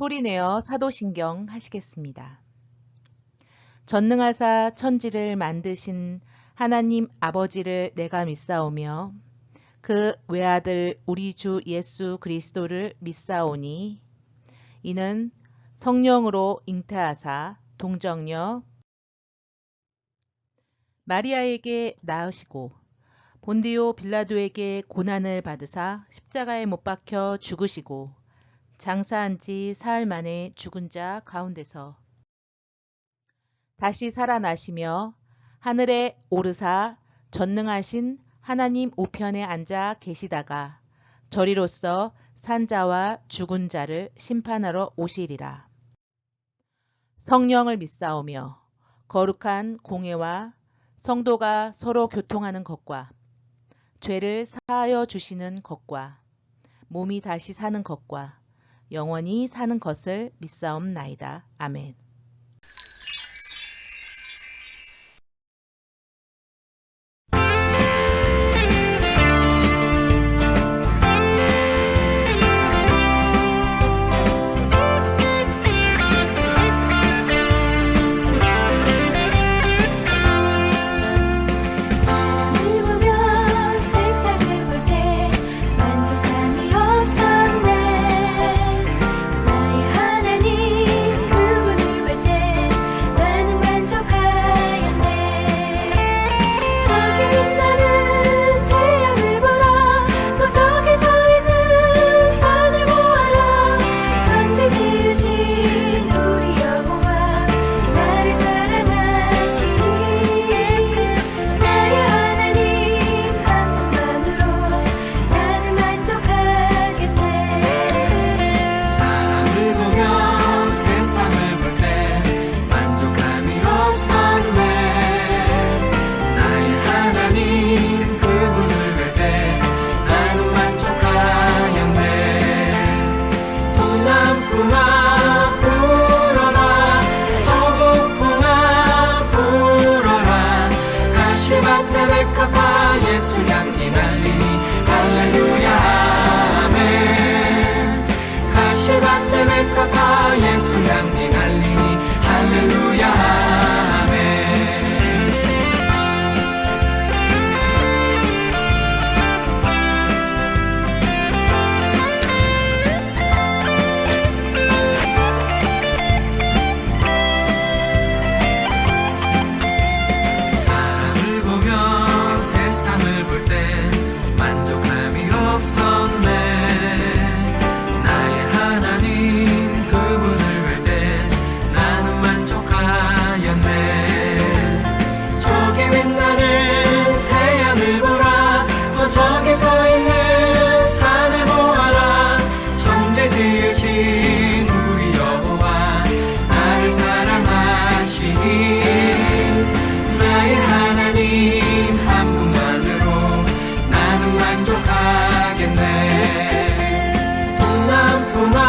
소리내어 사도신경 하시겠습니다. 전능하사 천지를 만드신 하나님 아버지를 내가 믿사오며 그 외아들 우리 주 예수 그리스도를 믿사오니 이는 성령으로 잉태하사 동정녀 마리아에게 낳으시고 본디오 빌라도에게 고난을 받으사 십자가에 못 박혀 죽으시고 장사한 지 사흘 만에 죽은 자 가운데서 다시 살아나시며 하늘에 오르사 전능하신 하나님 우편에 앉아 계시다가 저리로서 산자와 죽은 자를 심판하러 오시리라. 성령을 믿사오며 거룩한 공회와 성도가 서로 교통하는 것과 죄를 사하여 주시는 것과 몸이 다시 사는 것과 영원히 사는 것을 믿사옵나이다. 아멘. 예수 향기 날리니 할렐루야 아멘. 가시밭에 메카파 예수 향기 날리니 할렐루야 아멘. 사람을 보며 세상을 볼 때 만족함이 없었네. 나의 하나님 그분을 볼 때 나는 만족하였네. 저기 빛나는 태양을 보라. 또 저기 서 있는 산을 보아라. 천지 지으신 우리 여호와 나를 사랑하시니 나의 하나님 한 분만으로 나는 만족하겠네. 동남풍아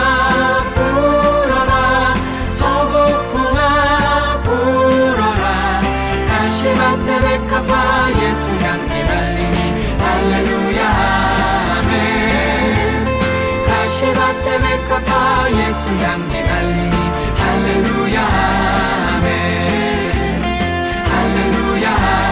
불어라. 서북풍아 불어라. 가시밭에 메카파 예수 향기 날리니 할렐루야 아멘. 가시밭에 메카파 예수 향기 날리니 할렐루야 아멘. 할렐루야 아멘.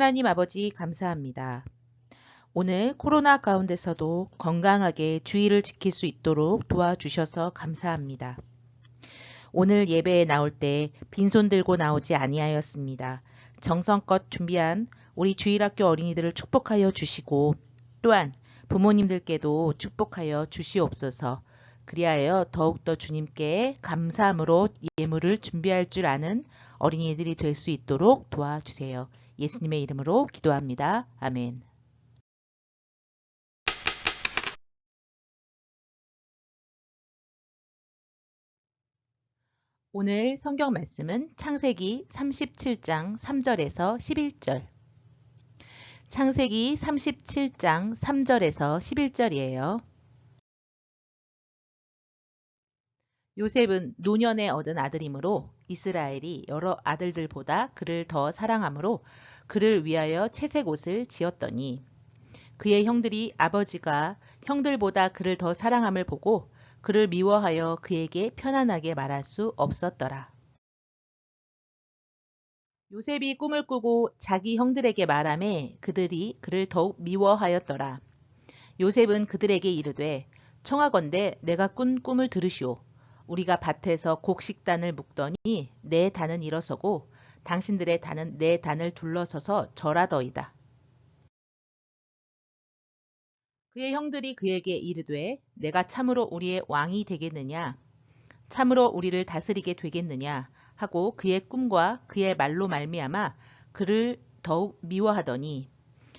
하나님 아버지 감사합니다. 오늘 코로나 가운데서도 건강하게 주의를 지킬 수 있도록 도와주셔서 감사합니다. 오늘 예배에 나올 때 빈손 들고 나오지 아니하였습니다. 정성껏 준비한 우리 주일학교 어린이들을 축복하여 주시고 또한 부모님들께도 축복하여 주시옵소서. 그리하여 더욱더 주님께 감사함으로 예물을 준비할 줄 아는 어린이들이 될 수 있도록 도와주세요. 예수님의 이름으로 기도합니다. 아멘. 오늘 성경 말씀은 창세기 37장 3절에서 11절. 창세기 37장 3절에서 11절이에요. 요셉은 노년에 얻은 아들이므로 이스라엘이 여러 아들들보다 그를 더 사랑하므로 그를 위하여 채색 옷을 지었더니 그의 형들이 아버지가 형들보다 그를 더 사랑함을 보고 그를 미워하여 그에게 편안하게 말할 수 없었더라. 요셉이 꿈을 꾸고 자기 형들에게 말하매 그들이 그를 더욱 미워하였더라. 요셉은 그들에게 이르되 청하건대 내가 꾼 꿈을 들으시오. 우리가 밭에서 곡식단을 묶더니 내 단은 일어서고 당신들의 단은 내 단을 둘러서서 절하더이다. 그의 형들이 그에게 이르되 내가 참으로 우리의 왕이 되겠느냐? 참으로 우리를 다스리게 되겠느냐? 하고 그의 꿈과 그의 말로 말미암아 그를 더욱 미워하더니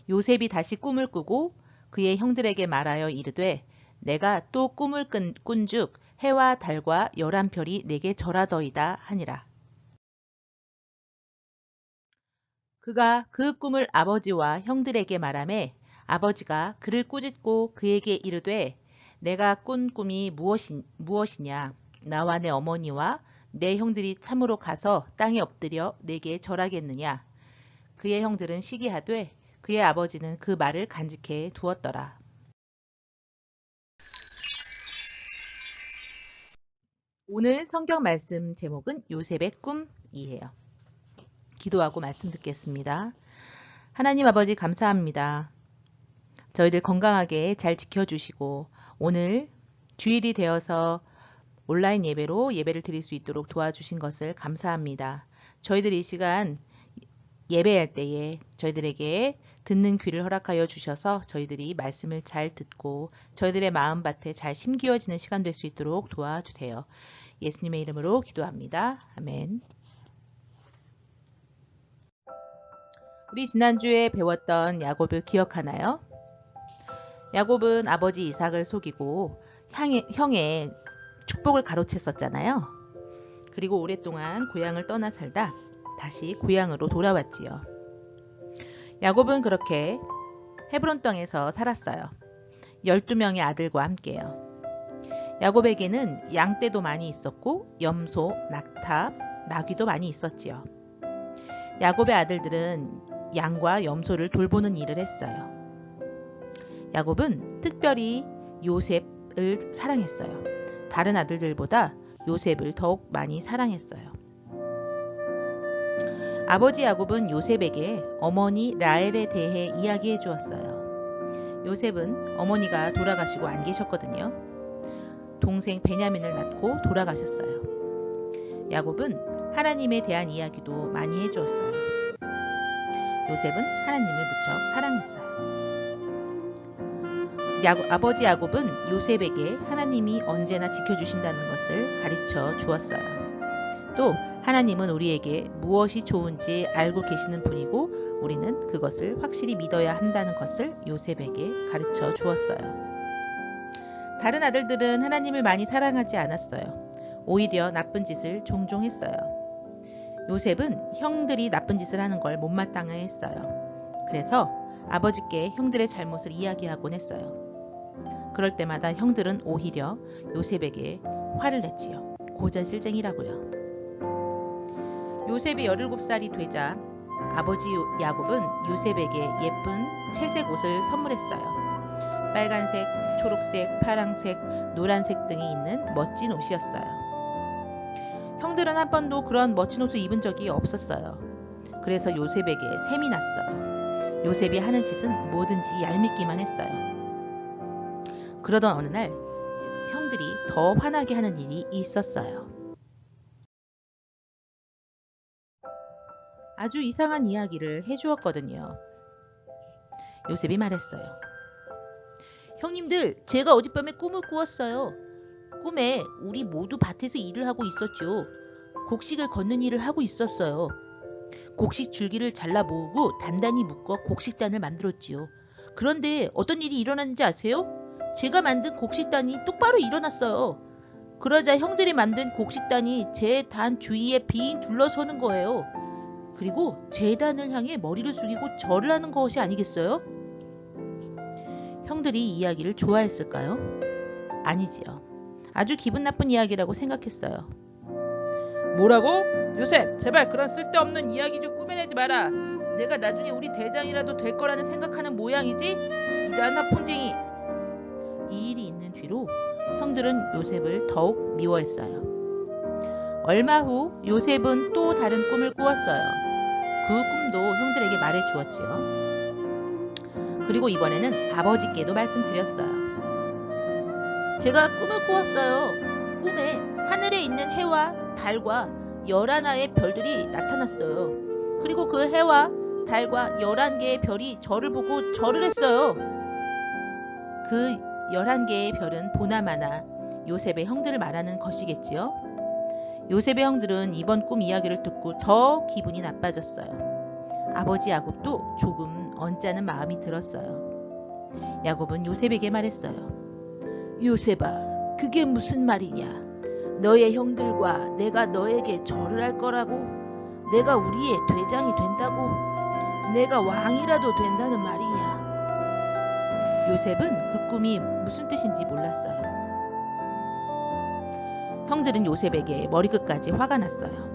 요셉이 다시 꿈을 꾸고 그의 형들에게 말하여 이르되 내가 또 꿈을 꾼즉 해와 달과 11별이 내게 절하더이다 하니라. 그가 그 꿈을 아버지와 형들에게 말하매 아버지가 그를 꾸짖고 그에게 이르되 내가 꾼 꿈이 무엇이냐? 나와 내 어머니와 내 형들이 참으로 가서 땅에 엎드려 내게 절하겠느냐? 그의 형들은 시기하되 그의 아버지는 그 말을 간직해 두었더라. 오늘 성경 말씀 제목은 요셉의 꿈이에요. 기도하고 말씀 듣겠습니다. 하나님 아버지 감사합니다. 저희들 건강하게 잘 지켜주시고 오늘 주일이 되어서 온라인 예배로 예배를 드릴 수 있도록 도와주신 것을 감사합니다. 저희들 이 시간 예배할 때에 저희들에게 듣는 귀를 허락하여 주셔서 저희들이 말씀을 잘 듣고 저희들의 마음밭에 잘 심기어지는 시간 될 수 있도록 도와주세요. 예수님의 이름으로 기도합니다. 아멘. 우리 지난주에 배웠던 야곱을 기억하나요? 야곱은 아버지 이삭을 속이고 형의 축복을 가로챘었잖아요. 그리고 오랫동안 고향을 떠나 살다 다시 고향으로 돌아왔지요. 야곱은 그렇게 헤브론 땅에서 살았어요. 12명의 아들과 함께요. 야곱에게는 양떼도 많이 있었고 염소, 낙타, 나귀도 많이 있었지요. 야곱의 아들들은 양과 염소를 돌보는 일을 했어요. 야곱은 특별히 요셉을 사랑했어요. 다른 아들들보다 요셉을 더욱 많이 사랑했어요. 아버지 야곱은 요셉에게 어머니 라헬에 대해 이야기해 주었어요. 요셉은 어머니가 돌아가시고 안 계셨거든요. 동생 베냐민을 낳고 돌아가셨어요. 야곱은 하나님에 대한 이야기도 많이 해주었어요. 요셉은 하나님을 무척 사랑했어요. 아버지 야곱은 요셉에게 하나님이 언제나 지켜주신다는 것을 가르쳐 주었어요. 또 하나님은 우리에게 무엇이 좋은지 알고 계시는 분이고 우리는 그것을 확실히 믿어야 한다는 것을 요셉에게 가르쳐 주었어요. 다른 아들들은 하나님을 많이 사랑하지 않았어요. 오히려 나쁜 짓을 종종 했어요. 요셉은 형들이 나쁜 짓을 하는 걸 못마땅해 했어요. 그래서 아버지께 형들의 잘못을 이야기하곤 했어요. 그럴 때마다 형들은 오히려 요셉에게 화를 냈지요. 고자질쟁이라고요. 요셉이 17살이 되자 아버지 야곱은 요셉에게 예쁜 채색 옷을 선물했어요. 빨간색, 초록색, 파랑색, 노란색 등이 있는 멋진 옷이었어요. 형들은 한 번도 그런 멋진 옷을 입은 적이 없었어요. 그래서 요셉에게 셈이 났어요. 요셉이 하는 짓은 뭐든지 얄밉기만 했어요. 그러던 어느 날 형들이 더 화나게 하는 일이 있었어요. 아주 이상한 이야기를 해주었거든요. 요셉이 말했어요. 형님들, 제가 어젯밤에 꿈을 꾸었어요. 꿈에 우리 모두 밭에서 일을 하고 있었죠. 곡식을 걷는 일을 하고 있었어요. 곡식 줄기를 잘라 모으고 단단히 묶어 곡식단을 만들었지요. 그런데 어떤 일이 일어났는지 아세요? 제가 만든 곡식단이 똑바로 일어났어요. 그러자 형들이 만든 곡식단이 제 단 주위에 빙 둘러서는 거예요. 그리고 제 단을 향해 머리를 숙이고 절을 하는 것이 아니겠어요? 형들이 이 이야기를 좋아했을까요? 아니지요. 아주 기분 나쁜 이야기라고 생각했어요. 뭐라고? 요셉, 제발 그런 쓸데없는 이야기 좀 꾸며내지 마라. 내가 나중에 우리 대장이라도 될 거라는 생각하는 모양이지? 이런 화풍쟁이. 이 일이 있는 뒤로 형들은 요셉을 더욱 미워했어요. 얼마 후 요셉은 또 다른 꿈을 꾸었어요. 그 꿈도 형들에게 말해 주었지요. 그리고 이번에는 아버지께도 말씀드렸어요. 제가 꿈을 꾸었어요. 꿈에 하늘에 있는 해와 달과 11개의 별들이 나타났어요. 그리고 그 해와 달과 11개의 별이 저를 보고 절을 했어요. 그 11개의 별은 보나마나 요셉의 형들을 말하는 것이겠지요. 요셉의 형들은 이번 꿈 이야기를 듣고 더 기분이 나빠졌어요. 아버지 야곱도 조금 언짢은 마음이 들었어요. 야곱은 요셉에게 말했어요. 요셉아, 그게 무슨 말이냐? 너의 형들과 내가 너에게 절을 할 거라고? 내가 우리의 대장이 된다고? 내가 왕이라도 된다는 말이냐? 요셉은 그 꿈이 무슨 뜻인지 몰랐어요. 형들은 요셉에게 머리끝까지 화가 났어요.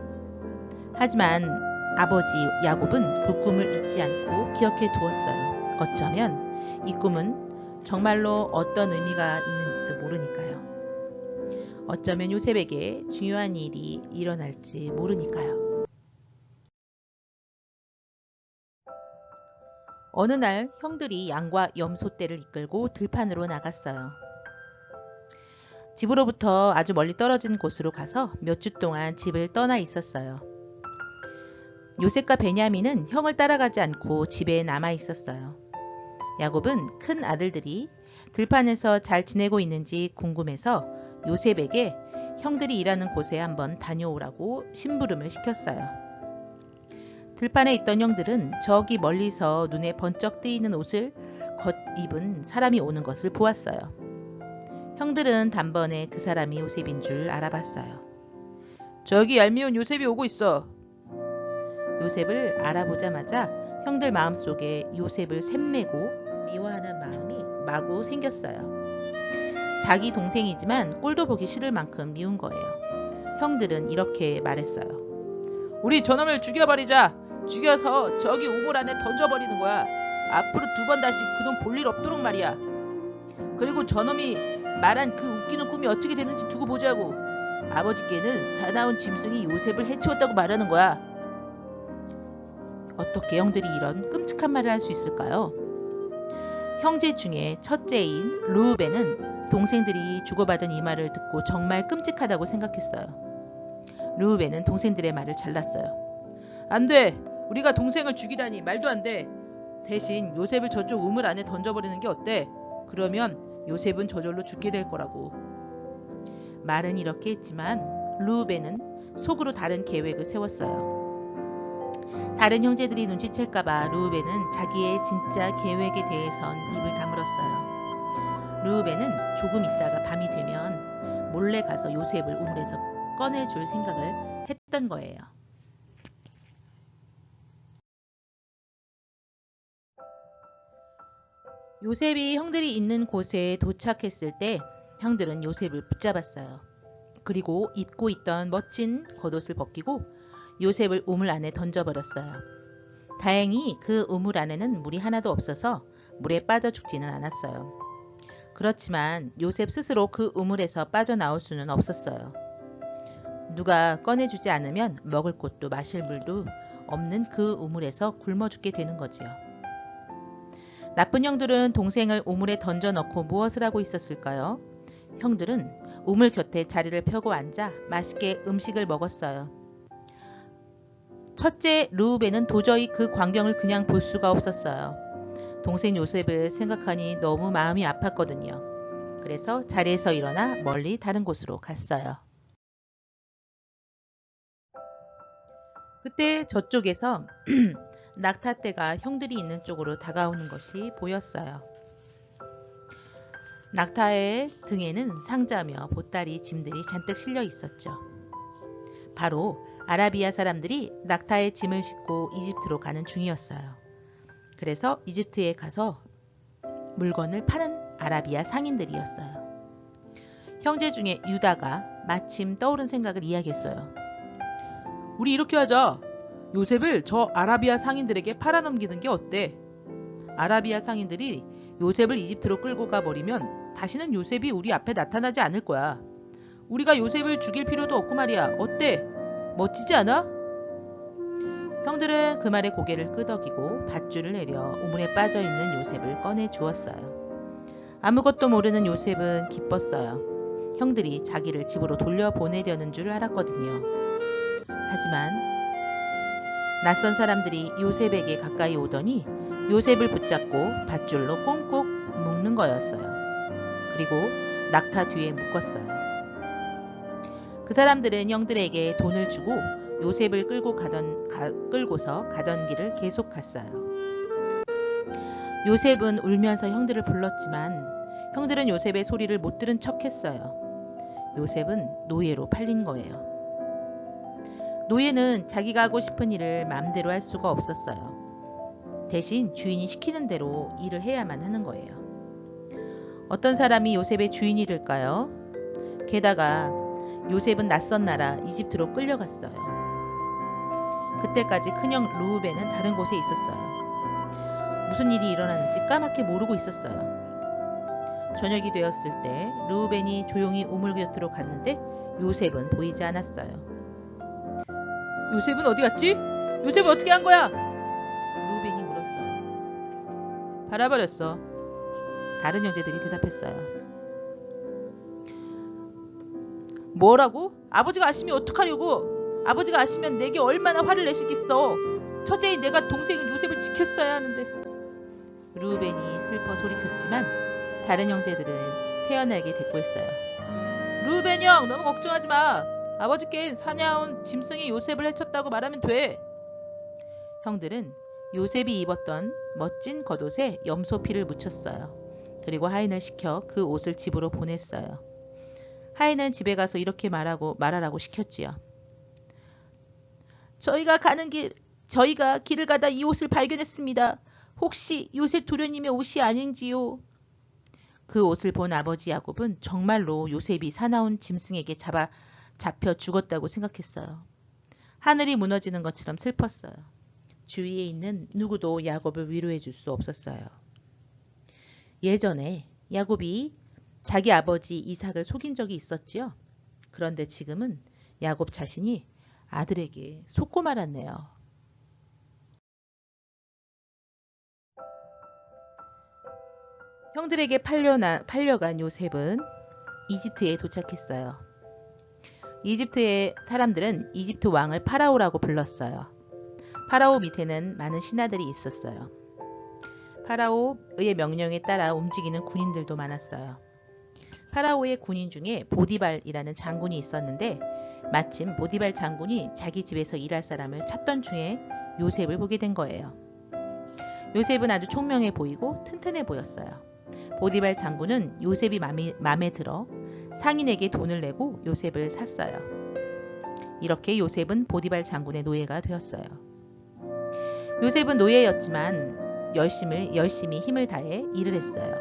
하지만 아버지 야곱은 그 꿈을 잊지 않고 기억해 두었어요. 어쩌면 이 꿈은 정말로 어떤 의미가 있는지도 모르니까요. 어쩌면 요셉에게 중요한 일이 일어날지 모르니까요. 어느 날 형들이 양과 염소떼를 이끌고 들판으로 나갔어요. 집으로부터 아주 멀리 떨어진 곳으로 가서 몇 주 동안 집을 떠나 있었어요. 요셉과 베냐민은 형을 따라가지 않고 집에 남아 있었어요. 야곱은 큰 아들들이 들판에서 잘 지내고 있는지 궁금해서 요셉에게 형들이 일하는 곳에 한번 다녀오라고 심부름을 시켰어요. 들판에 있던 형들은 저기 멀리서 눈에 번쩍 뜨이는 옷을 겉입은 사람이 오는 것을 보았어요. 형들은 단번에 그 사람이 요셉인 줄 알아봤어요. 저기 얄미운 요셉이 오고 있어. 요셉을 알아보자마자 형들 마음속에 요셉을 샘매고 미워하는 마음이 마구 생겼어요. 자기 동생이지만 꼴도 보기 싫을 만큼 미운 거예요. 형들은 이렇게 말했어요. 우리 저놈을 죽여버리자. 죽여서 저기 우물 안에 던져버리는 거야. 앞으로 2번 다시 그놈 볼 일 없도록 말이야. 그리고 저놈이 말한 그 웃기는 꿈이 어떻게 되는지 두고 보자고. 아버지께는 사나운 짐승이 요셉을 해치웠다고 말하는 거야. 어떻게 형들이 이런 끔찍한 말을 할 수 있을까요? 형제 중에 첫째인 르우벤은 동생들이 주고받은 이 말을 듣고 정말 끔찍하다고 생각했어요. 르우벤은 동생들의 말을 잘랐어요. 안 돼. 우리가 동생을 죽이다니 말도 안 돼. 대신 요셉을 저쪽 우물 안에 던져버리는 게 어때? 그러면 요셉은 저절로 죽게 될 거라고. 말은 이렇게 했지만 르우벤은 속으로 다른 계획을 세웠어요. 다른 형제들이 눈치챌까봐 르우벤은 자기의 진짜 계획에 대해선 입을 다물었어요. 르우벤은 조금 있다가 밤이 되면 몰래 가서 요셉을 우물에서 꺼내줄 생각을 했던 거예요. 요셉이 형들이 있는 곳에 도착했을 때 형들은 요셉을 붙잡았어요. 그리고 입고 있던 멋진 겉옷을 벗기고 요셉을 우물 안에 던져버렸어요. 다행히 그 우물 안에는 물이 하나도 없어서 물에 빠져 죽지는 않았어요. 그렇지만 요셉 스스로 그 우물에서 빠져나올 수는 없었어요. 누가 꺼내주지 않으면 먹을 곳도 마실 물도 없는 그 우물에서 굶어 죽게 되는 거지요. 나쁜 형들은 동생을 우물에 던져 넣고 무엇을 하고 있었을까요? 형들은 우물 곁에 자리를 펴고 앉아 맛있게 음식을 먹었어요. 첫째 르우벤은 도저히 그 광경을 그냥 볼 수가 없었어요. 동생 요셉을 생각하니 너무 마음이 아팠거든요. 그래서 자리에서 일어나 멀리 다른 곳으로 갔어요. 그때 저쪽에서 낙타떼가 형들이 있는 쪽으로 다가오는 것이 보였어요. 낙타의 등에는 상자며 보따리 짐들이 잔뜩 실려 있었죠. 바로 아라비아 사람들이 낙타의 짐을 싣고 이집트로 가는 중이었어요. 그래서 이집트에 가서 물건을 파는 아라비아 상인들이었어요. 형제 중에 유다가 마침 떠오른 생각을 이야기했어요. 우리 이렇게 하자. 요셉을 저 아라비아 상인들에게 팔아넘기는 게 어때? 아라비아 상인들이 요셉을 이집트로 끌고 가버리면 다시는 요셉이 우리 앞에 나타나지 않을 거야. 우리가 요셉을 죽일 필요도 없고 말이야. 어때? 멋지지 않아? 형들은 그 말에 고개를 끄덕이고 밧줄을 내려 우물에 빠져있는 요셉을 꺼내 주었어요. 아무것도 모르는 요셉은 기뻤어요. 형들이 자기를 집으로 돌려보내려는 줄 알았거든요. 하지만 낯선 사람들이 요셉에게 가까이 오더니 요셉을 붙잡고 밧줄로 꽁꽁 묶는 거였어요. 그리고 낙타 뒤에 묶었어요. 그 사람들은 형들에게 돈을 주고 요셉을 끌고서 가던 길을 계속 갔어요. 요셉은 울면서 형들을 불렀지만 형들은 요셉의 소리를 못 들은 척했어요. 요셉은 노예로 팔린 거예요. 노예는 자기가 하고 싶은 일을 마음대로 할 수가 없었어요. 대신 주인이 시키는 대로 일을 해야만 하는 거예요. 어떤 사람이 요셉의 주인이 될까요? 게다가 요셉은 낯선 나라 이집트로 끌려갔어요. 그때까지 큰형 르우벤은 다른 곳에 있었어요. 무슨 일이 일어나는지 까맣게 모르고 있었어요. 저녁이 되었을 때 르우벤이 조용히 우물 곁으로 갔는데 요셉은 보이지 않았어요. 요셉은 어디 갔지? 요셉을 어떻게 한 거야? 르우벤이 물었어요. 팔아버렸어. 다른 형제들이 대답했어요. 뭐라고? 아버지가 아시면 어떡하려고? 아버지가 아시면 내게 얼마나 화를 내시겠어. 처제인 내가 동생인 요셉을 지켰어야 하는데. 르우벤이 슬퍼 소리쳤지만 다른 형제들은 태연하게 대꾸했어요. 르우벤 형, 너무 걱정하지 마. 아버지께는 사냥온 짐승이 요셉을 해쳤다고 말하면 돼. 형들은 요셉이 입었던 멋진 겉옷에 염소피를 묻혔어요. 그리고 하인을 시켜 그 옷을 집으로 보냈어요. 하인은 집에 가서 이렇게 말하라고 시켰지요. 저희가 길을 가다 이 옷을 발견했습니다. 혹시 요셉 도련님의 옷이 아닌지요? 그 옷을 본 아버지 야곱은 정말로 요셉이 사나운 짐승에게 잡혀 죽었다고 생각했어요. 하늘이 무너지는 것처럼 슬펐어요. 주위에 있는 누구도 야곱을 위로해 줄 수 없었어요. 예전에 야곱이 자기 아버지 이삭을 속인 적이 있었지요. 그런데 지금은 야곱 자신이 아들에게 속고 말았네요. 형들에게 팔려간 요셉은 이집트에 도착했어요. 이집트의 사람들은 이집트 왕을 파라오라고 불렀어요. 파라오 밑에는 많은 신하들이 있었어요. 파라오의 명령에 따라 움직이는 군인들도 많았어요. 파라오의 군인 중에 보디발이라는 장군이 있었는데 마침 보디발 장군이 자기 집에서 일할 사람을 찾던 중에 요셉을 보게 된 거예요. 요셉은 아주 총명해 보이고 튼튼해 보였어요. 보디발 장군은 요셉이 마음에 들어 상인에게 돈을 내고 요셉을 샀어요. 이렇게 요셉은 보디발 장군의 노예가 되었어요. 요셉은 노예였지만 열심히 힘을 다해 일을 했어요.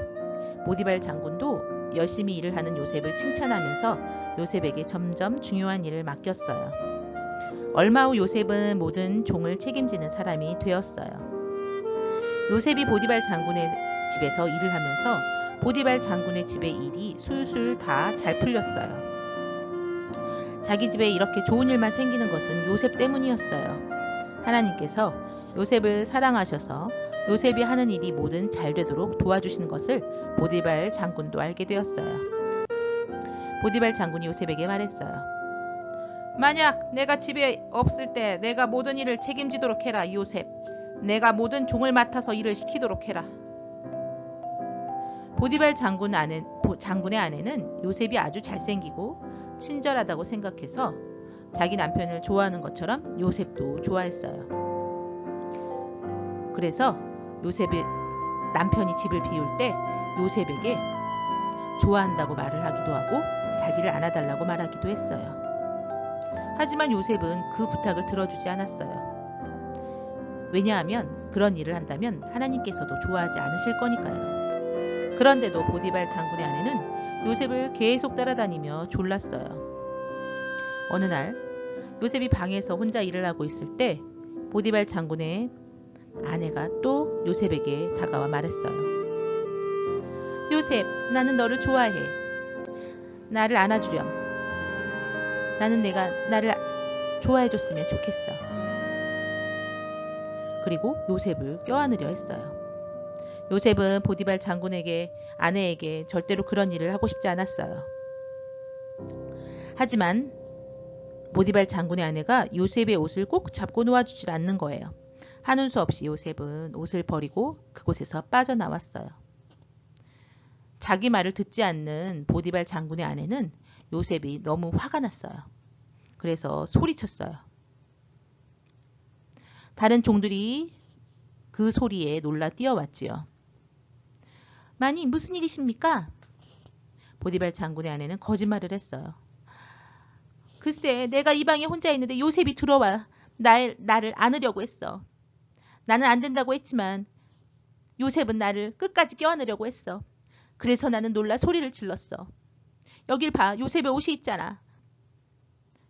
보디발 장군도 열심히 일을 하는 요셉을 칭찬하면서 요셉에게 점점 중요한 일을 맡겼어요. 얼마 후 요셉은 모든 종을 책임지는 사람이 되었어요. 요셉이 보디발 장군의 집에서 일을 하면서 보디발 장군의 집의 일이 술술 다 잘 풀렸어요. 자기 집에 이렇게 좋은 일만 생기는 것은 요셉 때문이었어요. 하나님께서 요셉을 사랑하셔서 요셉이 하는 일이 뭐든 잘 되도록 도와주시는 것을 보디발 장군도 알게 되었어요. 보디발 장군이 요셉에게 말했어요. 만약 내가 집에 없을 때 내가 모든 일을 책임지도록 해라, 요셉. 내가 모든 종을 맡아서 일을 시키도록 해라. 보디발 장군의 아내는 요셉이 아주 잘생기고 친절하다고 생각해서 자기 남편을 좋아하는 것처럼 요셉도 좋아했어요. 그래서 요셉의 남편이 집을 비울 때 요셉에게 좋아한다고 말을 하기도 하고 자기를 안아달라고 말하기도 했어요. 하지만 요셉은 그 부탁을 들어주지 않았어요. 왜냐하면 그런 일을 한다면 하나님께서도 좋아하지 않으실 거니까요. 그런데도 보디발 장군의 아내는 요셉을 계속 따라다니며 졸랐어요. 어느 날 요셉이 방에서 혼자 일을 하고 있을 때 보디발 장군의 아내가 또 요셉에게 다가와 말했어요. 요셉, 나는 너를 좋아해. 나를 안아주렴. 나는 내가 나를 좋아해줬으면 좋겠어. 그리고 요셉을 껴안으려 했어요. 요셉은 보디발 장군에게 아내에게 절대로 그런 일을 하고 싶지 않았어요. 하지만 보디발 장군의 아내가 요셉의 옷을 꼭 잡고 놓아주질 않는 거예요. 하는 수 없이 요셉은 옷을 버리고 그곳에서 빠져나왔어요. 자기 말을 듣지 않는 보디발 장군의 아내는 요셉이 너무 화가 났어요. 그래서 소리쳤어요. 다른 종들이 그 소리에 놀라 뛰어왔지요. 마니, 무슨 일이십니까? 보디발 장군의 아내는 거짓말을 했어요. 글쎄, 내가 이 방에 혼자 있는데 요셉이 들어와 나를 안으려고 했어. 나는 안 된다고 했지만 요셉은 나를 끝까지 껴안으려고 했어. 그래서 나는 놀라 소리를 질렀어. 여길 봐, 요셉의 옷이 있잖아.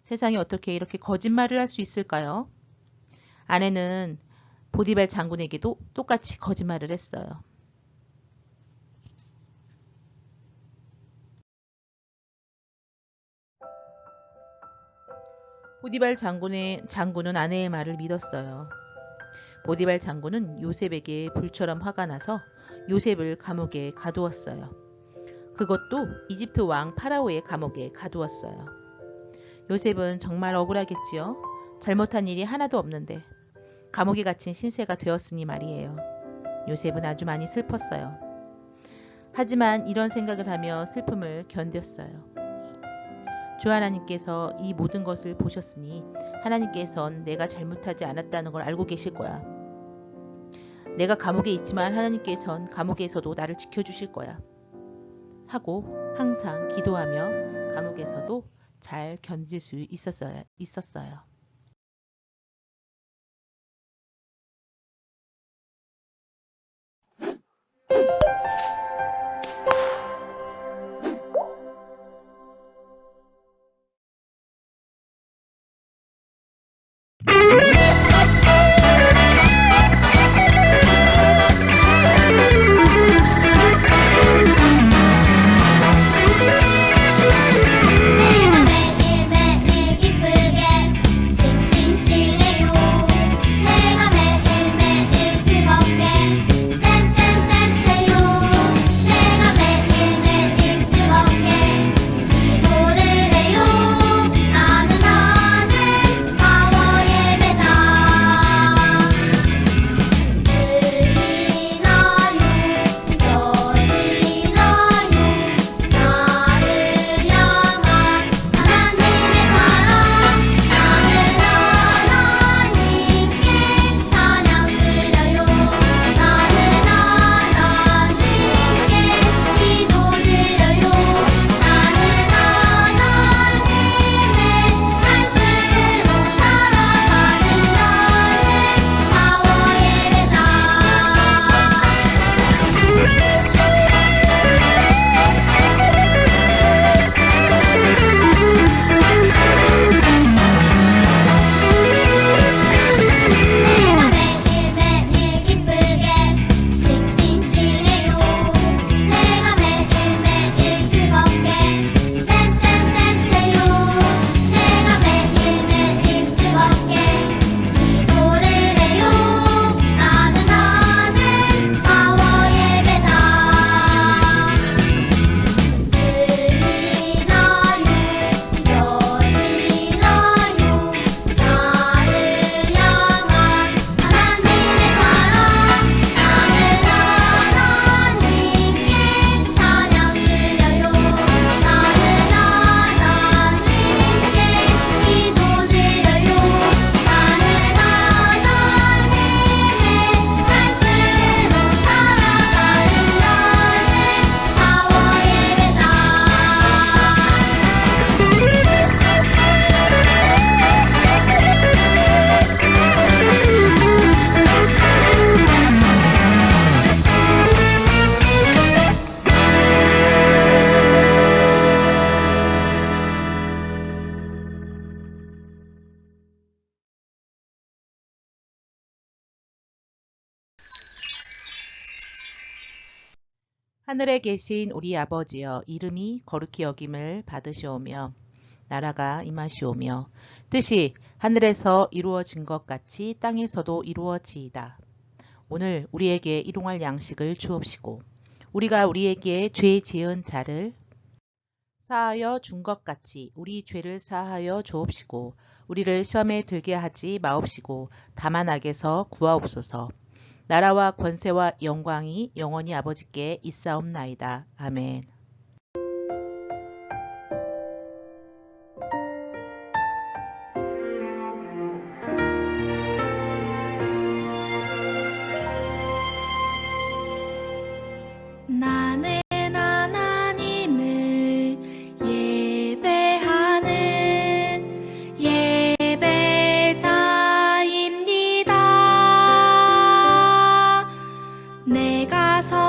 세상에 어떻게 이렇게 거짓말을 할 수 있을까요? 아내는 보디발 장군에게도 똑같이 거짓말을 했어요. 보디발 장군은 아내의 말을 믿었어요. 보디발 장군은 요셉에게 불처럼 화가 나서 요셉을 감옥에 가두었어요. 그것도 이집트 왕 파라오의 감옥에 가두었어요. 요셉은 정말 억울하겠지요. 잘못한 일이 하나도 없는데 감옥에 갇힌 신세가 되었으니 말이에요. 요셉은 아주 많이 슬펐어요. 하지만 이런 생각을 하며 슬픔을 견뎠어요. 주 하나님께서 이 모든 것을 보셨으니 하나님께선 내가 잘못하지 않았다는 걸 알고 계실 거야. 내가 감옥에 있지만 하나님께선 감옥에서도 나를 지켜주실 거야. 하고 항상 기도하며 감옥에서도 잘 견딜 수 있었어요. 매일매일 기쁘게 하늘에 계신 우리 아버지여, 이름이 거룩히 여김을 받으시오며 나라가 임하시오며 뜻이 하늘에서 이루어진 것 같이 땅에서도 이루어지이다. 오늘 우리에게 일용할 양식을 주옵시고 우리가 우리에게 죄 지은 자를 사하여 준 것 같이 우리 죄를 사하여 주옵시고 우리를 시험에 들게 하지 마옵시고 다만 악에서 구하옵소서. 나라와 권세와 영광이 영원히 아버지께 있사옵나이다. 아멘. 나는 하나님을 예배하는 예배자입니다. 내가 서